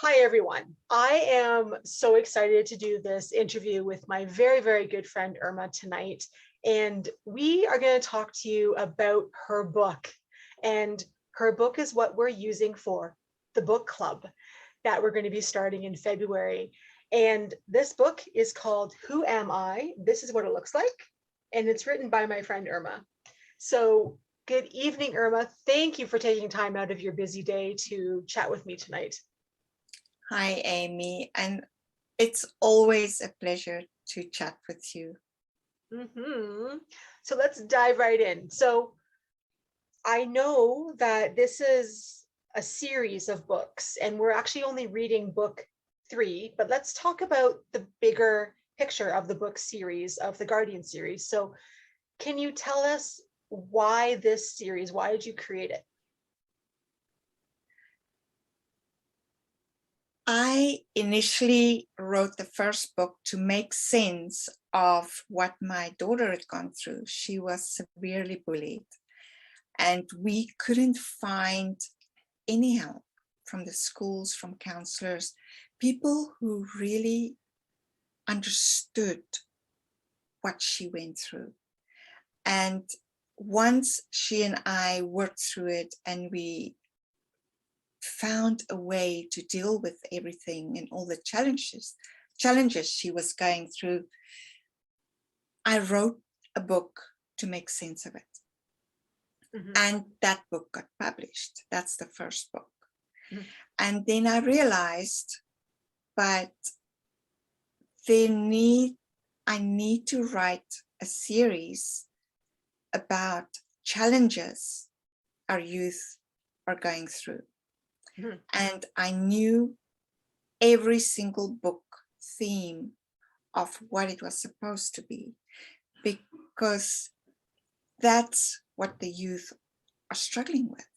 Hi, everyone. I am so excited to do this interview with my very, very good friend Irma tonight. And we are going to talk to you about her book. And her book is what we're using for the book club that we're going to be starting in February. And this book is called Who Am I? This is what it looks like. And it's written by my friend Irma. So, good evening, Irma. Thank you for taking time out of your busy day to chat with me tonight. Hi, Amy, and it's always a pleasure to chat with you. So let's dive right in. So I know that this is a series of books, and we're actually only reading book 3, but let's talk about the bigger picture of the book series, of the Guardian series. So can you tell us why this series? Why did you create it? I initially wrote the first book to make sense of what my daughter had gone through. She was severely bullied, and we couldn't find any help from the schools, from counselors, people who really understood what she went through. And once she and I worked through it and we found a way to deal with everything and all the challenges she was going through, I wrote a book to make sense of it. And that book got published. That's the first book. And then I realized, but I need to write a series about challenges our youth are going through. And I knew every single book theme of what it was supposed to be, because that's what the youth are struggling with.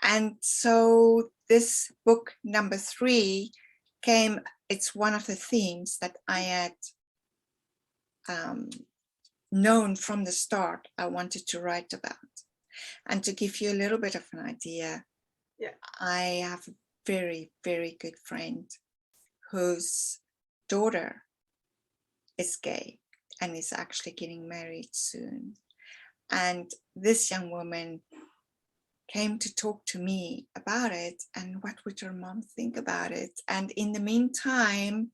And so this book number 3 came, it's one of the themes that I had known from the start I wanted to write about. And to give you a little bit of an idea, I have a very, very good friend whose daughter is gay and is actually getting married soon. And this young woman came to talk to me about it and what would her mom think about it. And in the meantime,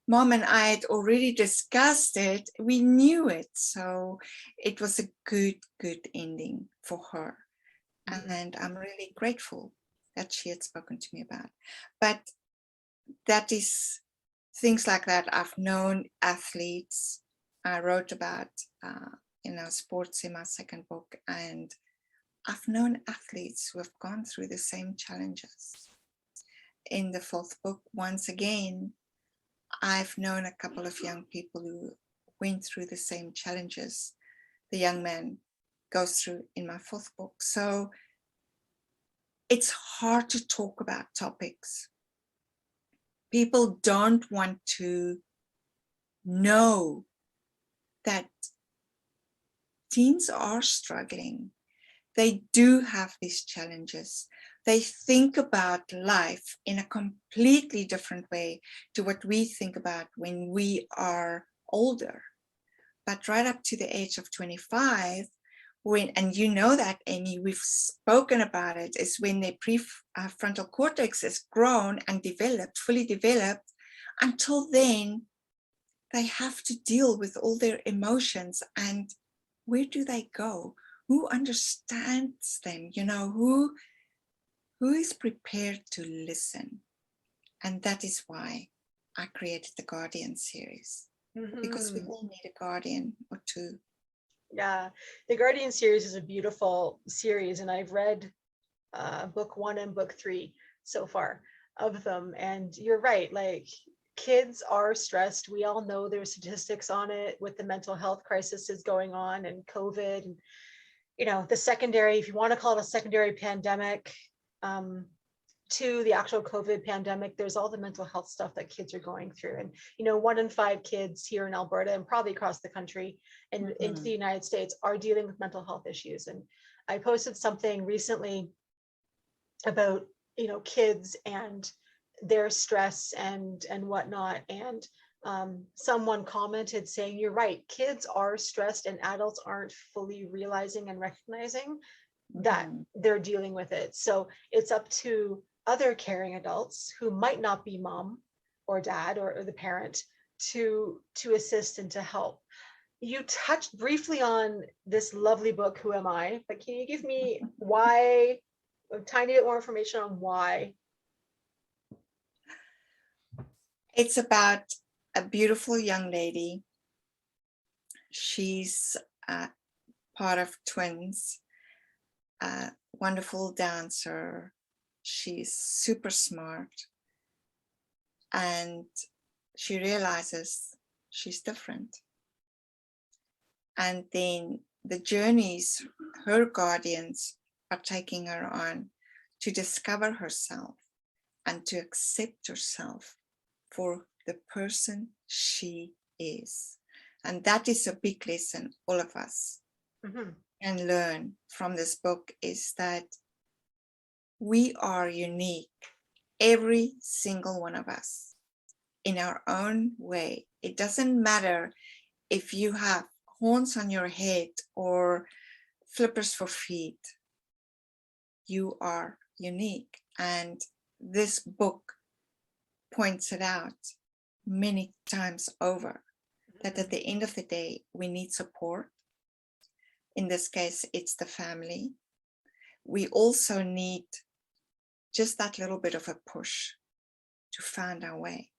Mom and I had already discussed it. We knew it. So it was a good ending for her. And I'm really grateful that she had spoken to me about. But that is things like that. I've known athletes. I wrote about sports in my second book, and I've known athletes who have gone through the same challenges. In the 4th book, once again, I've known a couple of young people who went through the same challenges the young man goes through in my 4th book. So it's hard to talk about topics. People don't want to know that teens are struggling. They do have these challenges. They think about life in a completely different way to what we think about when we are older. But right up to the age of 25, and you know that, Amy, we've spoken about it, is when their prefrontal cortex is grown and developed, fully developed. Until then, they have to deal with all their emotions. And where do they go? Who understands them? Who is prepared to listen? And that is why I created the Guardian series, because we all need a guardian or two. Yeah, the Guardian series is a beautiful series, and I've read book 1 and book 3 so far of them. And you're right, like, kids are stressed. We all know there's statistics on it with the mental health crisis is going on and COVID and the secondary, if you want to call it a secondary pandemic, to the actual COVID pandemic, there's all the mental health stuff that kids are going through. And 1 in 5 kids here in Alberta and probably across the country and into the United States are dealing with mental health issues. And I posted something recently about kids and their stress and whatnot. And someone commented saying, you're right, kids are stressed and adults aren't fully realizing and recognizing that they're dealing with it. So it's up to other caring adults who might not be mom or dad or the parent to assist and to help. You touched briefly on this lovely book, Who Am I? But can you give me why, a tiny bit more information on why? It's about a beautiful young lady. She's part of twins, a wonderful dancer. She's super smart. And she realizes she's different. And then the journeys her guardians are taking her on to discover herself and to accept herself for the person she is. And that is a big lesson all of us can learn from this book, is that we are unique, every single one of us, in our own way. It doesn't matter if you have horns on your head or flippers for feet. You are unique. And this book points it out many times over, that at the end of the day, we need support. In this case, it's the family. We also need just that little bit of a push to find our way.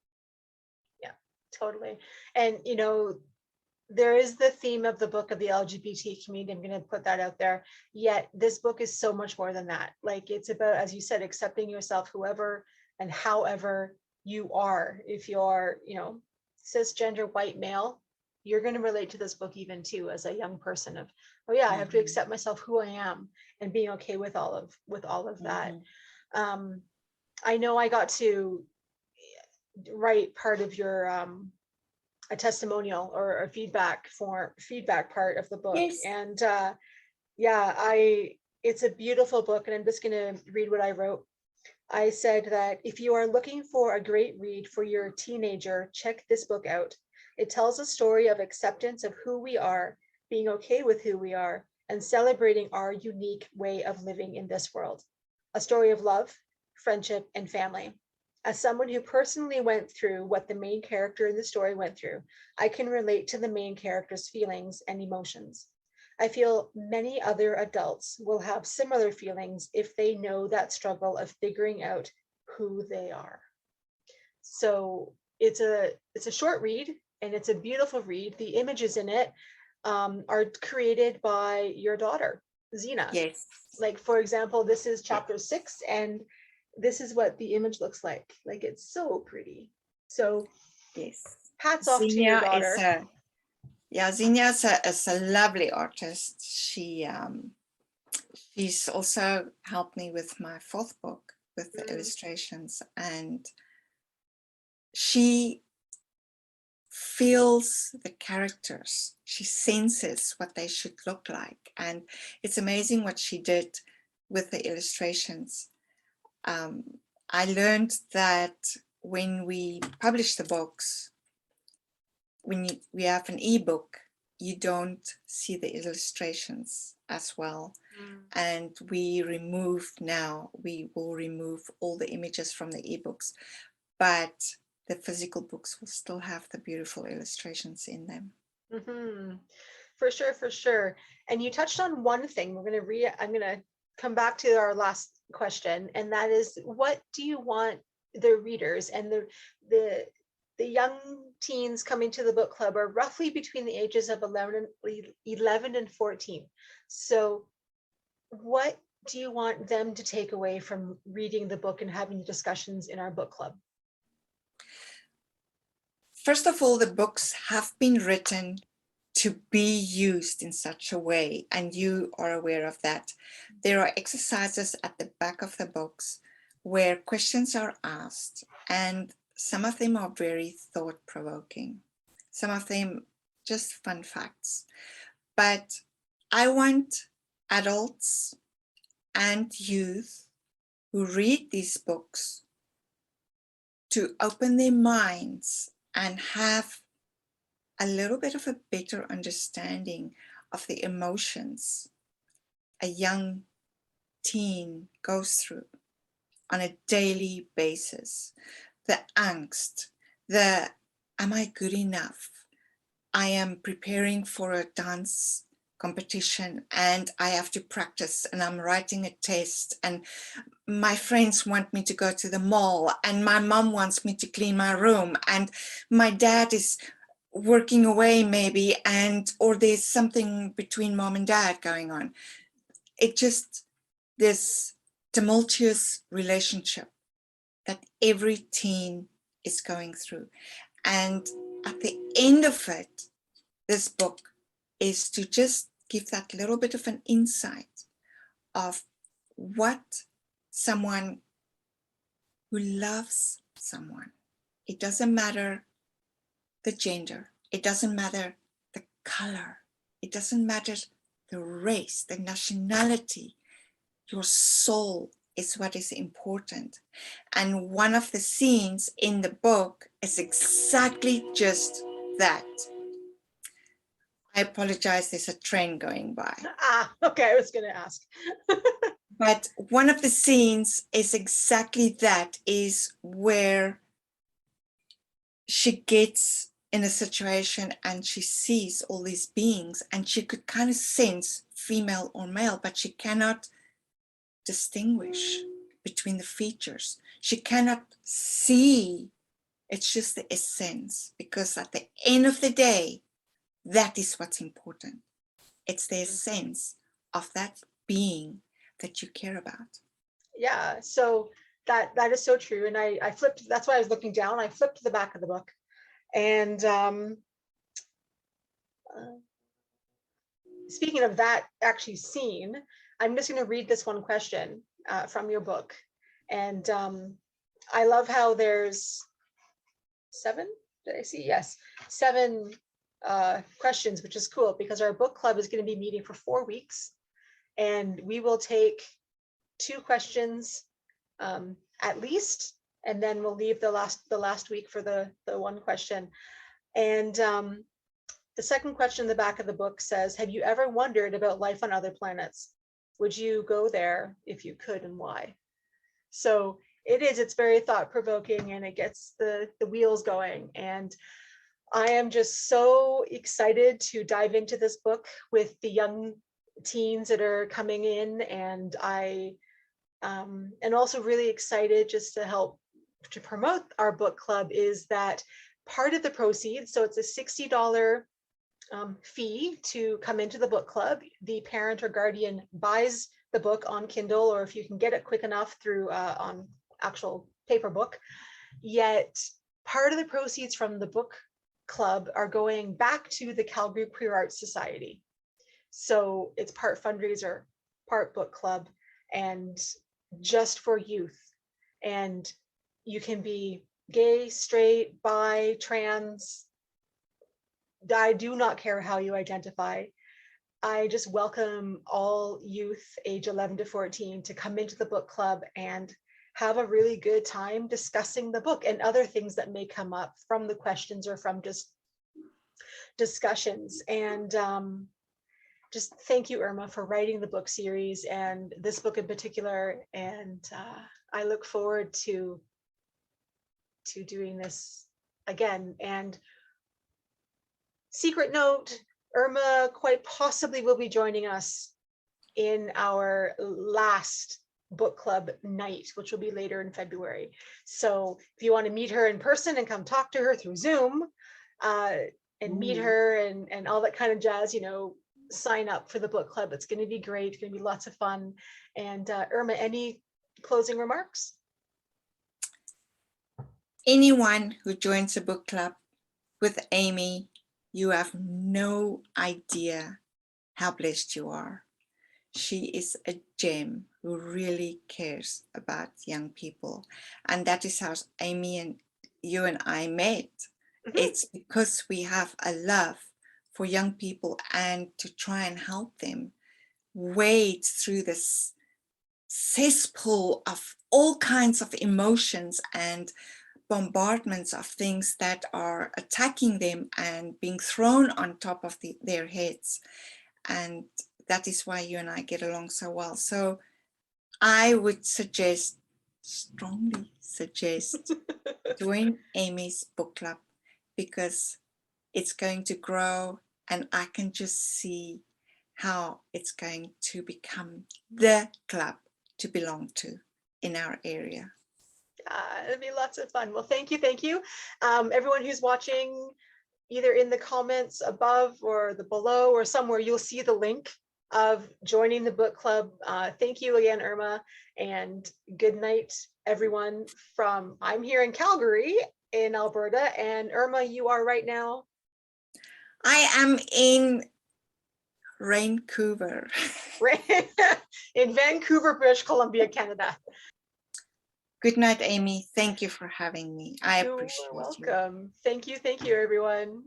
Yeah, totally. And, you know, there is the theme of the book of the LGBT community. I'm going to put that out there. Yet this book is so much more than that. Like, it's about, as you said, accepting yourself, whoever and however you are. If you're, you know, cisgender white male, you're going to relate to this book even too, as a young person of, oh yeah, I have to accept myself, who I am, and being okay with all of that. I know I got to write part of your a testimonial or a feedback part of the book. Yes. And it's a beautiful book, and I'm just going to read what I wrote. I said that if you are looking for a great read for your teenager, check this book out. It tells a story of acceptance of who we are, being okay with who we are, and celebrating our unique way of living in this world. A story of love, friendship, and family. As someone who personally went through what the main character in the story went through, I can relate to the main character's feelings and emotions. I feel many other adults will have similar feelings if they know that struggle of figuring out who they are. So it's a short read, and it's a beautiful read. The images in it are created by your daughter, Zena. Yes. Like, for example, this is chapter 6, and this is what the image looks like. Like, it's so pretty. So yes, hats off to your daughter. Xenia is a lovely artist. She's also helped me with my 4th book with the illustrations, and she feels the characters. She senses what they should look like, and it's amazing what she did with the illustrations. I learned that when we publish the books, when we have an ebook, you don't see the illustrations as well. And we will remove all the images from the ebooks, but the physical books will still have the beautiful illustrations in them. For sure. And you touched on one thing. I'm gonna come back to our last question, and that is, what do you want the readers and the young teens coming to the book club are roughly between the ages of 11 and 14. So what do you want them to take away from reading the book and having discussions in our book club? First of all, the books have been written to be used in such a way, and you are aware of that. There are exercises at the back of the books where questions are asked, and some of them are very thought-provoking. Some of them just fun facts. But I want adults and youth who read these books to open their minds and have a little bit of a better understanding of the emotions a young teen goes through on a daily basis. The angst, the am I good enough? I am preparing for a dance competition and I have to practice and I'm writing a test and my friends want me to go to the mall and my mom wants me to clean my room and my dad is working away maybe, and or there's something between mom and dad going on. It just, this tumultuous relationship that every teen is going through. And at the end of it, this book is to just give that little bit of an insight of what someone who loves someone, it doesn't matter the gender, it doesn't matter the color, it doesn't matter the race, the nationality, your soul is what is important. And one of the scenes in the book is exactly just that. I apologize, there's a train going by. Okay, I was going to ask. But one of the scenes is exactly that, is where she gets in a situation and she sees all these beings and she could kind of sense female or male, but she cannot distinguish between the features. She cannot see. It's just the essence, because at the end of the day, that is what's important. It's the essence of that being that you care about. Yeah, so that is so true. And I flipped, that's why I was looking down, I flipped to the back of the book. And speaking of that actually scene, I'm just going to read this one question from your book. And I love how there's 7, did I see? Yes, 7 questions, which is cool because our book club is going to be meeting for 4 weeks. And we will take 2 questions at least, and then we'll leave the last week for the one question. And the second question in the back of the book says, have you ever wondered about life on other planets? Would you go there if you could, and why? So it's very thought-provoking, and it gets the wheels going. And I am just so excited to dive into this book with the young teens that are coming in, and and also really excited just to help to promote our book club is that part of the proceeds, so it's a $60 fee to come into the book club. The parent or guardian buys the book on Kindle, or if you can get it quick enough through on actual paper book. Yet part of the proceeds from the book club are going back to the Calgary Queer Arts Society. So it's part fundraiser, part book club, and just for youth. And you can be gay, straight, bi, trans. I do not care how you identify. I just welcome all youth age 11 to 14 to come into the book club and have a really good time discussing the book and other things that may come up from the questions or from just discussions. And just thank you, Irma, for writing the book series and this book in particular. And I look forward to doing this again. And secret note, Irma quite possibly will be joining us in our last book club night, which will be later in February. So if you want to meet her in person and come talk to her through Zoom and meet her and all that kind of jazz, sign up for the book club. It's going to be great. It's going to be lots of fun. And Irma, any closing remarks? Anyone who joins a book club with Aime, you have no idea how blessed you are. She is a gem who really cares about young people. And that is how Aime and you and I met. It's because we have a love for young people and to try and help them wade through this cesspool of all kinds of emotions and bombardments of things that are attacking them and being thrown on top of their heads. And that is why you and I get along so well. So I would suggest, strongly suggest, join Aime's book club, because it's going to grow, and I can just see how it's going to become the club to belong to in our area. It'll be lots of fun. Well, thank you. Thank you. Everyone who's watching, either in the comments above or the below or somewhere, you'll see the link of joining the book club. Thank you again, Irma, and good night, everyone. I'm here in Calgary in Alberta, and Irma, you are right now? I am in Vancouver. In Vancouver, British Columbia, Canada. Good night, Aime. Thank you for having me. I appreciate it. You're welcome. Thank you, everyone.